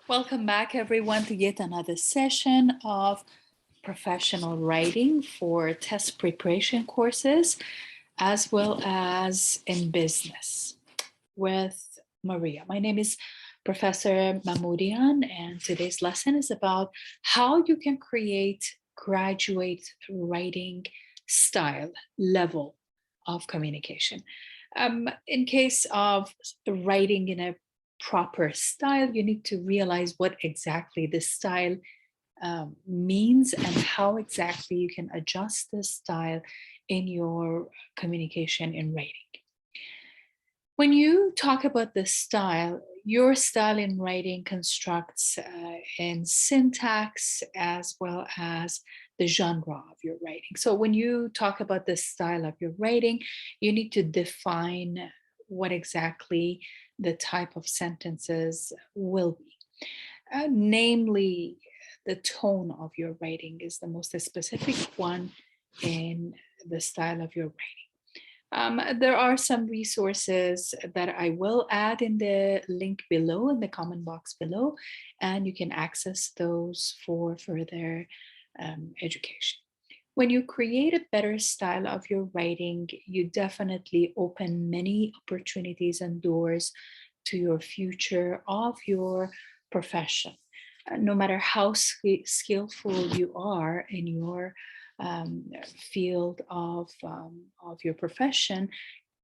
Welcome back, everyone, to yet another session of professional writing for test preparation courses, as well as in business with Maria. My name is Professor Mahmoodian, and today's lesson is about how you can create graduate writing style level of communication. In case of writing in a proper style, you need to realize what exactly the style means and how exactly you can adjust the style in your communication in writing. When you talk about the style, your style in writing constructs in syntax as well as the genre of your writing. So when you talk about the style of your writing, you need to define what exactly the type of sentences will be. Namely, the tone of your writing is the most specific one in the style of your writing. There are some resources that I will add in the link below, in the comment box below, and you can access those for further education. When you create a better style of your writing, you definitely open many opportunities and doors to your future of your profession. No matter how skillful you are in your field of your profession,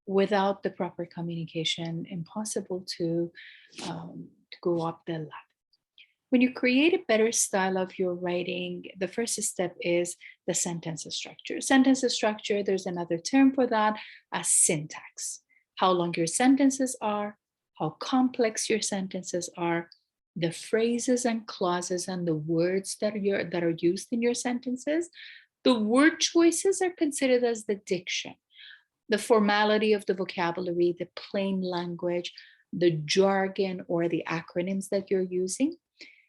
without the proper communication, impossible to go up the ladder. When you create a better style of your writing, the first step is the sentence structure. Sentence structure, there's another term for that as syntax. How long your sentences are, how complex your sentences are, the phrases and clauses and the words that are used in your sentences. The word choices are considered as the diction, the formality of the vocabulary, the plain language, the jargon or the acronyms that you're using.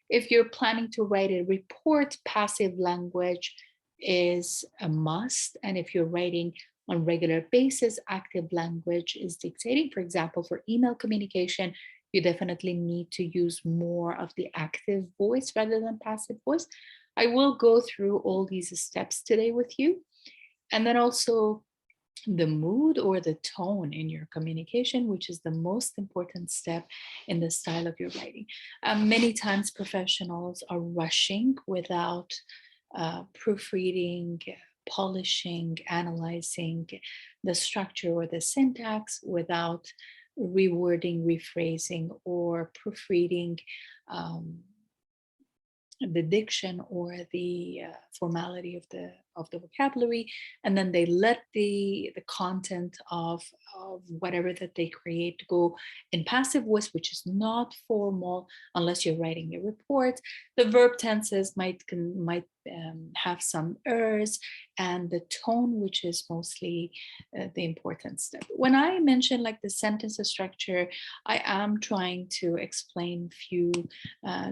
If you're planning to write a report, passive language is a must. And if you're writing on regular basis, active language is dictating. For example, for email communication, you definitely need to use more of the active voice rather than passive voice. I will go through all these steps today with you. And then also the mood or the tone in your communication, which is the most important step in the style of your writing. Many times professionals are rushing without proofreading, polishing, analyzing the structure or the syntax, without rewording, rephrasing, or proofreading the diction or the formality of the vocabulary, and then they let the content of whatever that they create go in passive voice, which is not formal unless you're writing a report. The verb tenses might have some errors, and the tone, which is mostly the important step. When I mention like the sentence structure, I am trying to explain few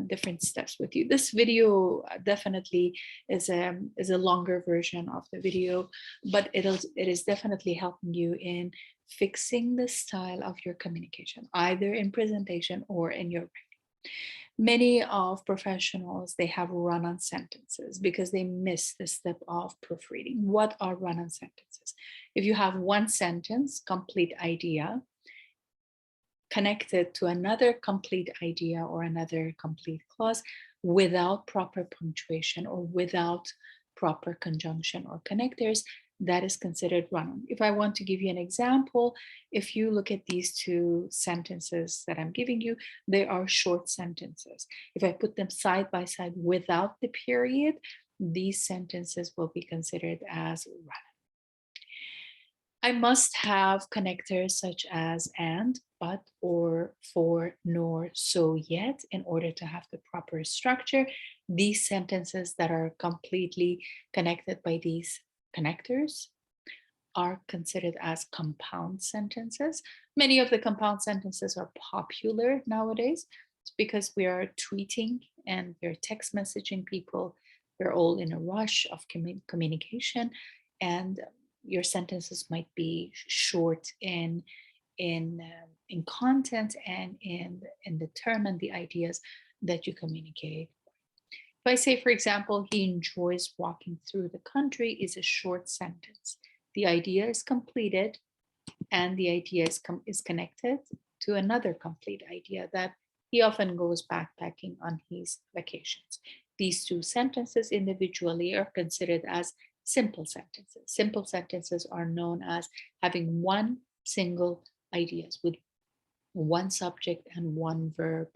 different steps with you. This video definitely is a longer version of the video, but it is definitely helping you in fixing the style of your communication, either in presentation or in your writing. Many of professionals, they have run-on sentences because they miss the step of proofreading. What are run-on sentences? If you have one sentence, complete idea, connected to another complete idea or another complete clause without proper punctuation or without proper conjunction or connectors, that is considered run-on. If I want to give you an example, if you look at these two sentences that I'm giving you, they are short sentences. If I put them side by side without the period, these sentences will be considered as run-on. I must have connectors such as and, but, or, for, nor, so, yet in order to have the proper structure. These sentences that are completely connected by these connectors are considered as compound sentences. Many of the compound sentences are popular nowadays. It's because we are tweeting and we're text messaging people. We're all in a rush of communication, and your sentences might be short in content and in the term and the ideas, that you communicate. If I say, for example, he enjoys walking through the country is a short sentence. The idea is completed and the idea is connected to another complete idea that he often goes backpacking on his vacations. These two sentences individually are considered as simple sentences. Simple sentences are known as having one single idea with one subject and one verb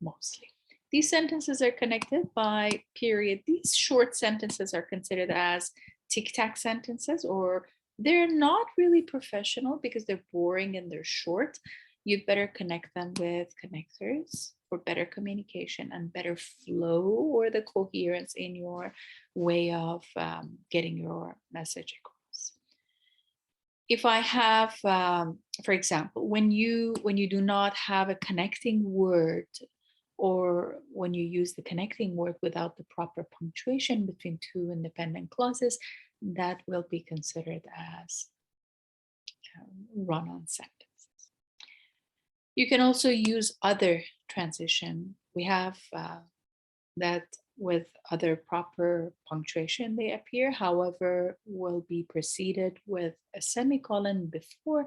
mostly. These sentences are connected by period. These short sentences are considered as tic-tac sentences, or they're not really professional because they're boring and they're short. You'd better connect them with connectors for better communication and better flow or the coherence in your way of getting your message across. If I have, for example, when you do not have a connecting word, or when you use the connecting word without the proper punctuation between two independent clauses, that will be considered as run-on sentences. You can also use other transition. We have that with other proper punctuation they appear, however, will be preceded with a semicolon before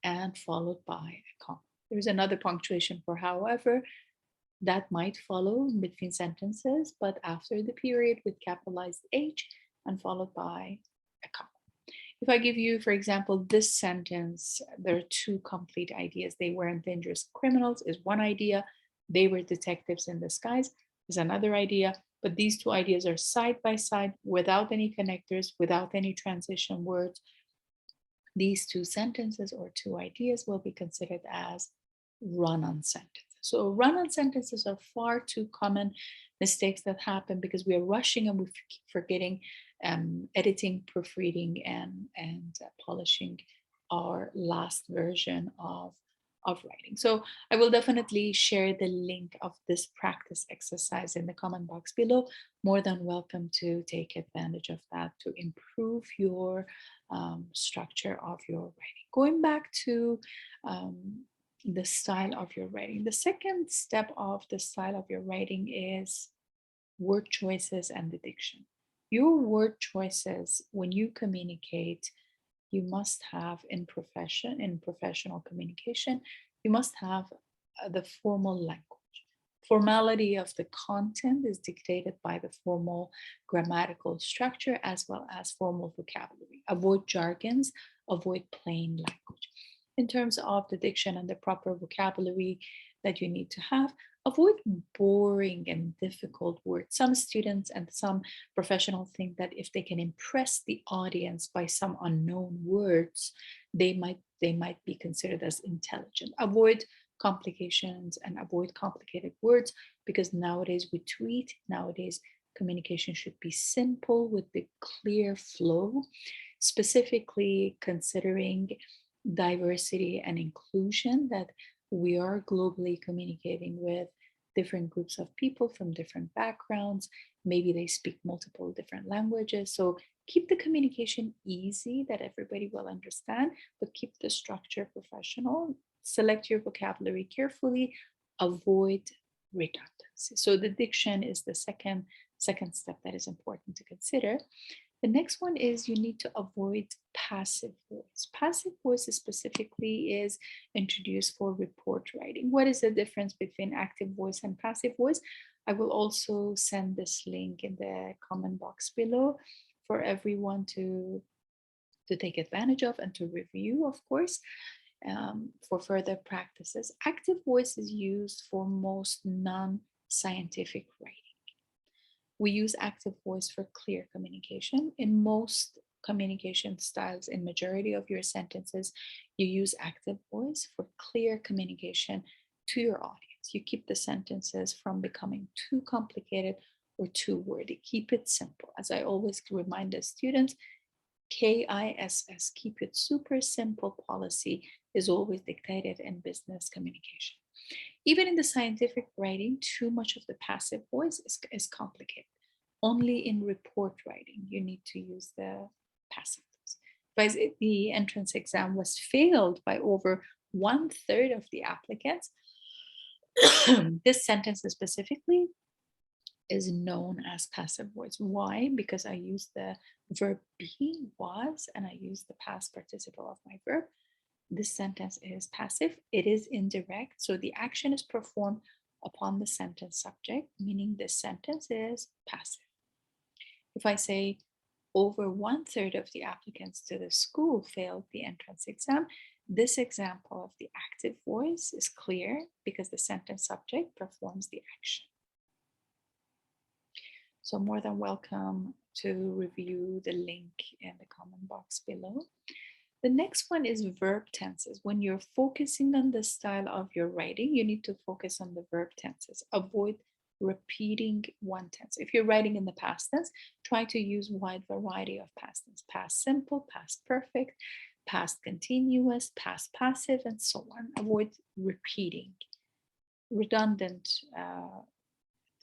and followed by a comma. There's another punctuation for however that might follow between sentences, but after the period with capitalized H and followed by a comma. If I give you, for example, this sentence, there are two complete ideas. They weren't dangerous criminals is one idea. They were detectives in disguise is another idea. But these two ideas are side by side without any connectors, without any transition words. These two sentences or two ideas will be considered as run-on sentences. So run-on sentences are far too common mistakes that happen because we are rushing and we're forgetting editing, proofreading, and polishing our last version of writing. So I will definitely share the link of this practice exercise in the comment box below. More than welcome to take advantage of that to improve your structure of your writing. Going back to the style of your writing. The second step of the style of your writing is word choices and the diction. Your word choices, when you communicate, you must have in professional communication, you must have the formal language. Formality of the content is dictated by the formal grammatical structure as well as formal vocabulary. Avoid jargons, avoid plain language. In terms of the diction and the proper vocabulary that you need to have, avoid boring and difficult words. Some students and some professionals think that if they can impress the audience by some unknown words, they might be considered as intelligent. Avoid complications and avoid complicated words because nowadays we tweet, nowadays communication should be simple with the clear flow, specifically considering diversity and inclusion, that we are globally communicating with different groups of people from different backgrounds. Maybe they speak multiple different languages. So keep the communication easy that everybody will understand, but keep the structure professional. Select your vocabulary carefully, avoid redundancy. So the diction is the second step that is important to consider. The next one is you need to avoid passive voice. Passive voice specifically is introduced for report writing. What is the difference between active voice and passive voice? I will also send this link in the comment box below for everyone to take advantage of and to review, of course, for further practices. Active voice is used for most non-scientific writing. We use active voice for clear communication. In most communication styles, in majority of your sentences, you use active voice for clear communication to your audience. You keep the sentences from becoming too complicated or too wordy. Keep it simple. As I always remind the students, KISS, keep it super simple policy is always dictated in business communication. Even in the scientific writing, too much of the passive voice is complicated. Only in report writing, you need to use the passive voice. But the entrance exam was failed by over 1/3 of the applicants, This sentence specifically is known as passive voice. Why? Because I use the verb be, was, and I use the past participle of my verb. This sentence is passive. It is indirect. So the action is performed upon the sentence subject, meaning this sentence is passive. If I say, over 1/3 of the applicants to the school failed the entrance exam, this example of the active voice is clear because the sentence subject performs the action. So more than welcome to review the link in the comment box below. The next one is verb tenses. When you're focusing on the style of your writing, you need to focus on the verb tenses. Avoid repeating one tense. If you're writing in the past tense, try to use wide variety of past tense: past simple, past perfect, past continuous, past passive, and so on. Avoid repeating. Redundant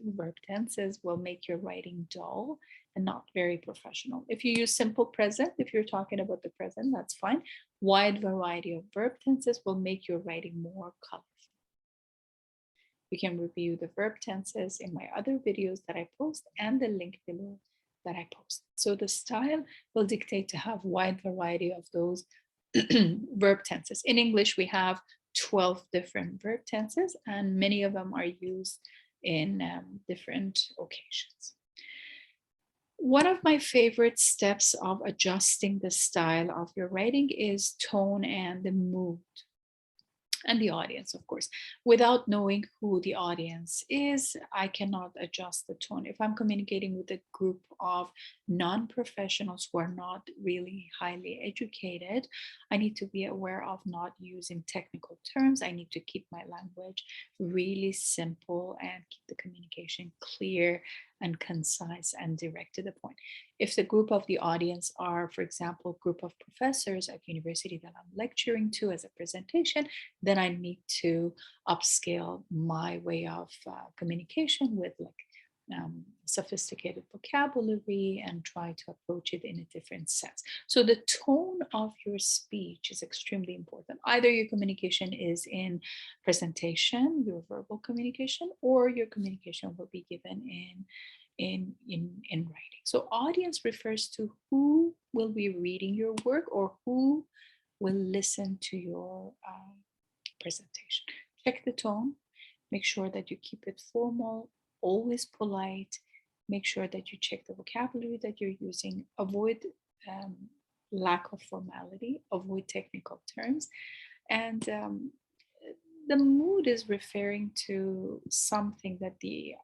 verb tenses will make your writing dull and not very professional. If you use simple present, if you're talking about the present, that's fine. Wide variety of verb tenses will make your writing more colorful. You can review the verb tenses in my other videos that I post and the link below that I post. So the style will dictate to have wide variety of those verb tenses. In English, we have 12 different verb tenses, and many of them are used in different occasions. One of my favorite steps of adjusting the style of your writing is tone and the mood. And the audience, of course. Without knowing who the audience is, I cannot adjust the tone. If I'm communicating with a group of non-professionals who are not really highly educated, I need to be aware of not using technical terms. I need to keep my language really simple and keep the communication clear and concise and direct to the point. If the group of the audience are, for example, a group of professors at university that I'm lecturing to as a presentation, then I need to upscale my way of communication with sophisticated vocabulary and try to approach it in a different sense. So the tone of your speech is extremely important. Either your communication is in presentation, your verbal communication, or your communication will be given in writing. So audience refers to who will be reading your work or who will listen to your presentation. Check the tone, make sure that you keep it formal, always polite, make sure that you check the vocabulary that you're using, avoid lack of formality, avoid technical terms, and the mood is referring to something that the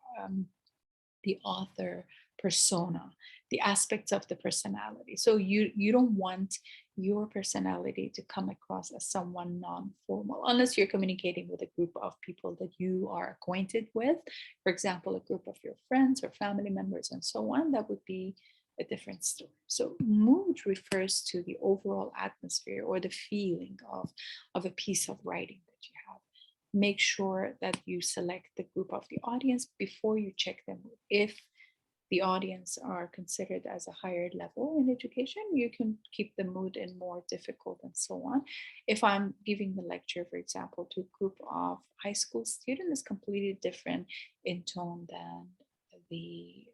author persona, the aspects of the personality. So you don't want your personality to come across as someone non-formal unless you're communicating with a group of people that you are acquainted with. For example, a group of your friends or family members and so on, that would be a different story. So mood refers to the overall atmosphere or the feeling of a piece of writing that you have. Make sure that you select the group of the audience before you check them. If the audience are considered as a higher level in education, you can keep the mood in more difficult and so on. If I'm giving the lecture, for example, to a group of high school students, it's completely different in tone than the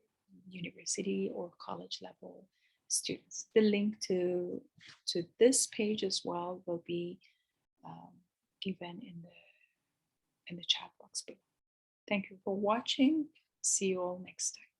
university or college level students. The link to this page as well will be given in the chat box below. Thank you for watching. See you all next time.